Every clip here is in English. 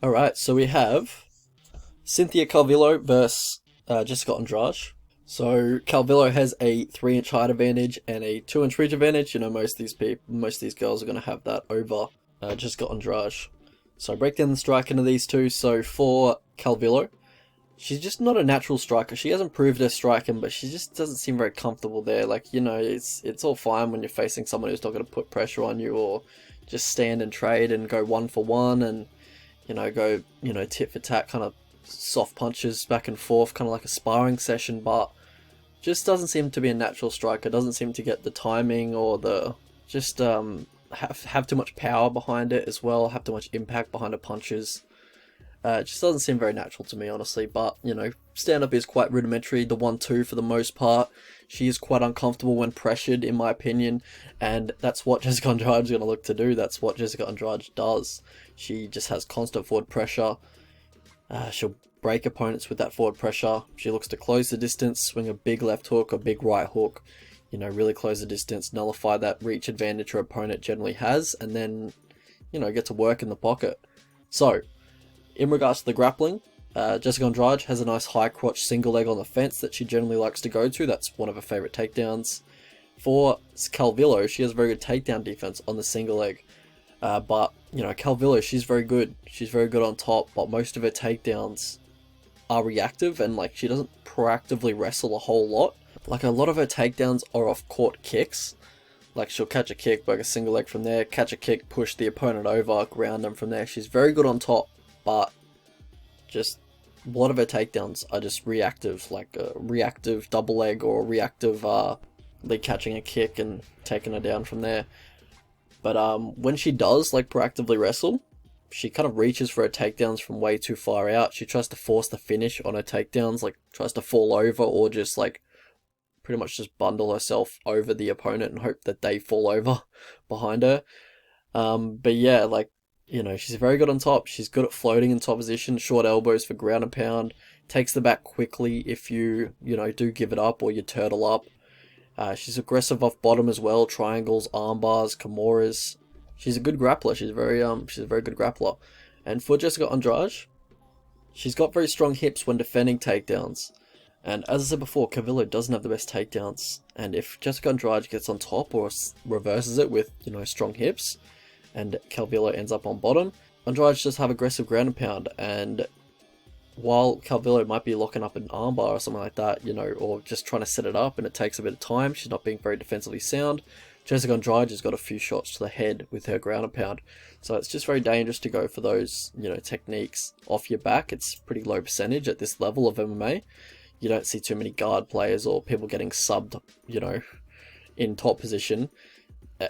Alright, so we have Cynthia Calvillo versus Jessica Andrade. So Calvillo has a 3-inch height advantage and a 2-inch reach advantage. You know, most of these girls are going to have that over Jessica Andrade. So I break down the strike into these two. So for Calvillo, she's just not a natural striker. She hasn't proved her striking, but she just doesn't seem very comfortable there. Like, you know, it's all fine when you're facing someone who's not going to put pressure on you or just stand and trade and go 1-for-1 and go, tit for tat, kind of soft punches back and forth, kind of like a sparring session, but just doesn't seem to be a natural striker, doesn't seem to get the timing or the, just have too much power behind it as well, have too much impact behind her punches. It just doesn't seem very natural to me, honestly, but, stand-up is quite rudimentary, the 1-2 for the most part. She is quite uncomfortable when pressured, in my opinion, and that's what Jessica Andrade is going to look to do. That's what Jessica Andrade does. She just has constant forward pressure. She'll break opponents with that forward pressure. She looks to close the distance, swing a big left hook, a big right hook, really close the distance, nullify that reach advantage her opponent generally has, and then, get to work in the pocket. So, in regards to the grappling, Jessica Andrade has a nice high crotch single leg on the fence that she generally likes to go to. That's one of her favourite takedowns. For Calvillo, she has very good takedown defense on the single leg. But, Calvillo, she's very good. She's very good on top, but most of her takedowns are reactive and, she doesn't proactively wrestle a whole lot. Like, a lot of her takedowns are off court kicks. Like, she'll catch a kick, work a single leg from there, catch a kick, push the opponent over, ground them from there. She's very good on top, but just a lot of her takedowns are just reactive, like a reactive double leg or reactive leg catching a kick and taking her down from there. But when she does proactively wrestle, she kind of reaches for her takedowns from way too far out. She tries to force the finish on her takedowns, tries to fall over or just pretty much just bundle herself over the opponent and hope that they fall over behind her. But yeah, she's very good on top. She's good at floating in top position, short elbows for ground and pound, takes the back quickly if you, do give it up or you turtle up. She's aggressive off bottom as well, triangles, arm bars, kimuras. She's a good grappler. She's a very good grappler. And for Jessica Andrade, she's got very strong hips when defending takedowns. And as I said before, Calvillo doesn't have the best takedowns. And if Jessica Andrade gets on top or reverses it with, strong hips, and Calvillo ends up on bottom, Andrade just have aggressive ground and pound, and while Calvillo might be locking up an armbar or something like that, or just trying to set it up and it takes a bit of time, she's not being very defensively sound, Jessica Andrade has got a few shots to the head with her ground and pound. So it's just very dangerous to go for those, techniques off your back. It's pretty low percentage at this level of MMA. You don't see too many guard players or people getting subbed, in top position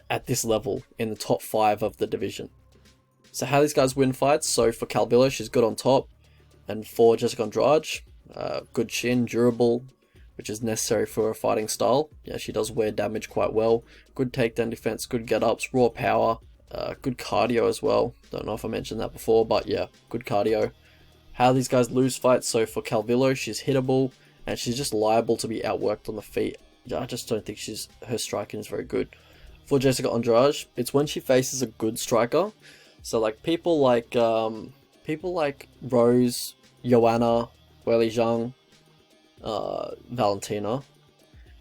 at this level in the top 5 of the division. So how these guys win fights? So for Calvillo, she's good on top. And for Jessica Andrade, good chin, durable, which is necessary for her fighting style. Yeah, she does wear damage quite well. Good takedown defense, good get-ups, raw power, good cardio as well. Don't know if I mentioned that before, but yeah, good cardio. How these guys lose fights? So for Calvillo, she's hittable, and she's just liable to be outworked on the feet. I just don't think her striking is very good. For Jessica Andrade, it's when she faces a good striker. So people like Rose, Joanna, Weili Zhang, Valentina,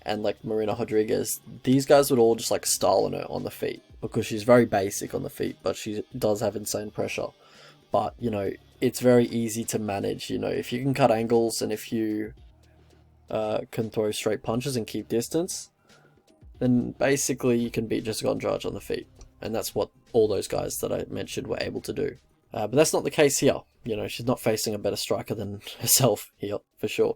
and Marina Rodriguez. These guys would all just style on her on the feet because she's very basic on the feet, but she does have insane pressure. But it's very easy to manage. If you can cut angles and if you can throw straight punches and keep distance, then basically you can beat Jessica Andrade on the feet. And that's what all those guys that I mentioned were able to do. But that's not the case here. She's not facing a better striker than herself here, for sure.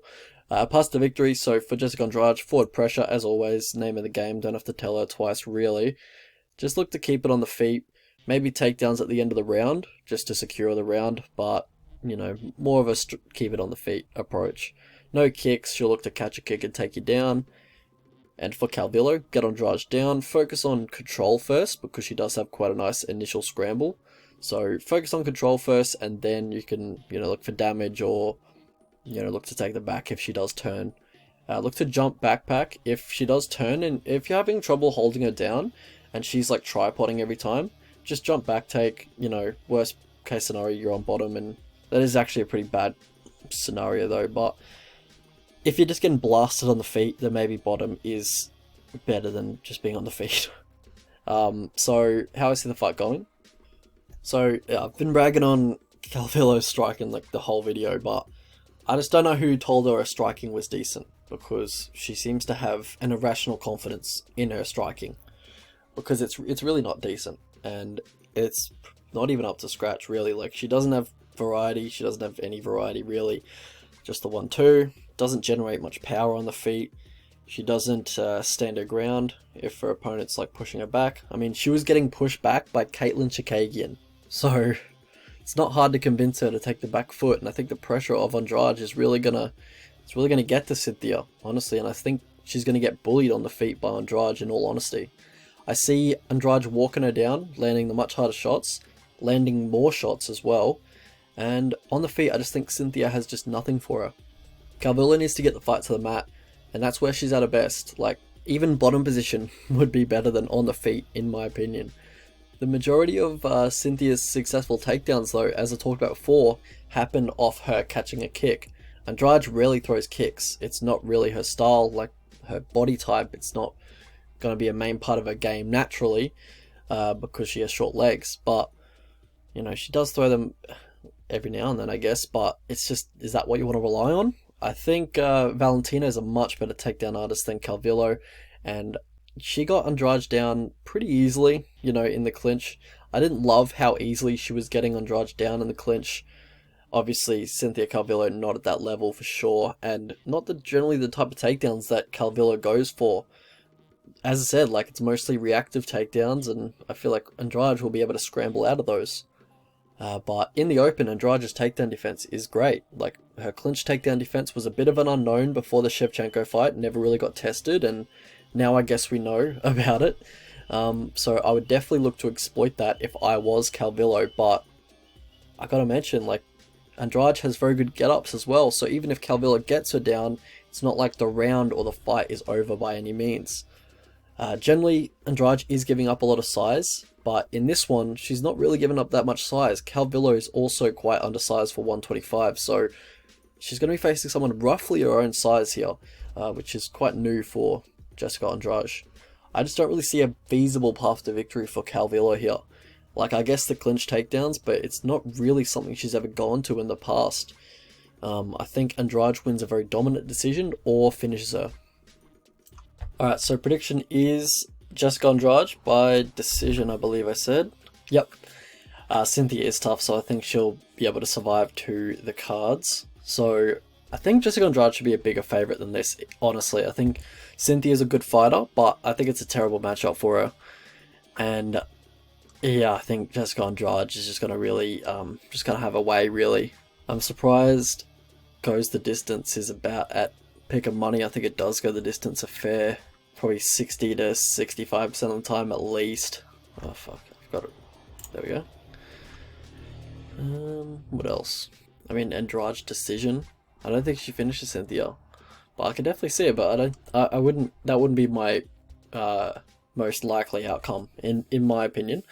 Pass to victory. So for Jessica Andrade, forward pressure, as always. Name of the game. Don't have to tell her twice, really. Just look to keep it on the feet. Maybe takedowns at the end of the round, just to secure the round. But, more of a keep it on the feet approach. No kicks. She'll look to catch a kick and take you down. And for Calvillo, get Andrade down. Focus on control first, because she does have quite a nice initial scramble. So focus on control first, and then you can, look for damage or, look to take the back if she does turn. Look to jump backpack if she does turn, and if you're having trouble holding her down, and she's tripoding every time, just jump back take. Worst case scenario you're on bottom, and that is actually a pretty bad scenario though, but if you're just getting blasted on the feet, then maybe bottom is better than just being on the feet. So how I see the fight going. So yeah, I've been bragging on Calvillo's striking like the whole video, but I just don't know who told her striking was decent, because she seems to have an irrational confidence in her striking, because it's really not decent, and it's not even up to scratch really. Like, she doesn't have variety, she doesn't have any variety really, just the 1-2, doesn't generate much power on the feet. She doesn't stand her ground if her opponent's like pushing her back. I mean, she was getting pushed back by Caitlin Chikagian, so it's not hard to convince her to take the back foot. And I think the pressure of Andrade is really gonna get to Cynthia, honestly. And I think she's gonna get bullied on the feet by Andrade, in all honesty. I see Andrade walking her down, landing the much harder shots, landing more shots as well. And on the feet, I just think Cynthia has just nothing for her. Calvillo needs to get the fight to the mat, and that's where she's at her best. Like, even bottom position would be better than on the feet, in my opinion. The majority of Cynthia's successful takedowns, though, as I talked about before, happen off her catching a kick. Andrade rarely throws kicks. It's not really her style, like her body type. It's not going to be a main part of her game naturally, because she has short legs. But, you know, she does throw them every now and then, I guess. But it's just, is that what you want to rely on? I think Valentina is a much better takedown artist than Calvillo, and she got Andrade down pretty easily, you know, in the clinch. I didn't love how easily she was getting Andrade down in the clinch. Obviously, Cynthia Calvillo not at that level for sure, and not generally the type of takedowns that Calvillo goes for. As I said, like, it's mostly reactive takedowns, and I feel like Andrade will be able to scramble out of those. But in the open, Andrade's takedown defense is great. Like, her clinch takedown defense was a bit of an unknown before the Shevchenko fight, never really got tested, and now I guess we know about it. So I would definitely look to exploit that if I was Calvillo, but I gotta mention, like, Andrade has very good get-ups as well, so even if Calvillo gets her down, it's not like the round or the fight is over by any means. Generally, Andrade is giving up a lot of size, but in this one, she's not really giving up that much size. Calvillo is also quite undersized for 125, so she's going to be facing someone roughly her own size here, which is quite new for Jessica Andrade. I just don't really see a feasible path to victory for Calvillo here. Like, I guess the clinch takedowns, but it's not really something she's ever gone to in the past. I think Andrade wins a very dominant decision or finishes her. Alright, so prediction is Jessica Andrade by decision, I believe I said. Yep. Cynthia is tough, so I think she'll be able to survive to the cards. So I think Jessica Andrade should be a bigger favourite than this, honestly. I think Cynthia is a good fighter, but I think it's a terrible matchup for her. And yeah, I think Jessica Andrade is just going to really, just going to have a way, really. I'm surprised Goes the Distance is about at pick of money. I think it does go the distance a fair, probably 60 to 65% of the time at least. Oh fuck, I've got it. There we go. What else? I mean, Andrade's decision. I don't think she finishes Cynthia, but I could definitely see it. But I wouldn't. That wouldn't be my most likely outcome in my opinion.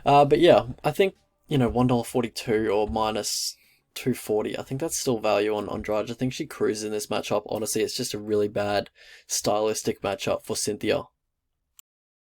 But yeah, I think, you know, $1.42 or minus 240. I think that's still value on Andrade. I think she cruises in this matchup. Honestly, it's just a really bad stylistic matchup for Cynthia.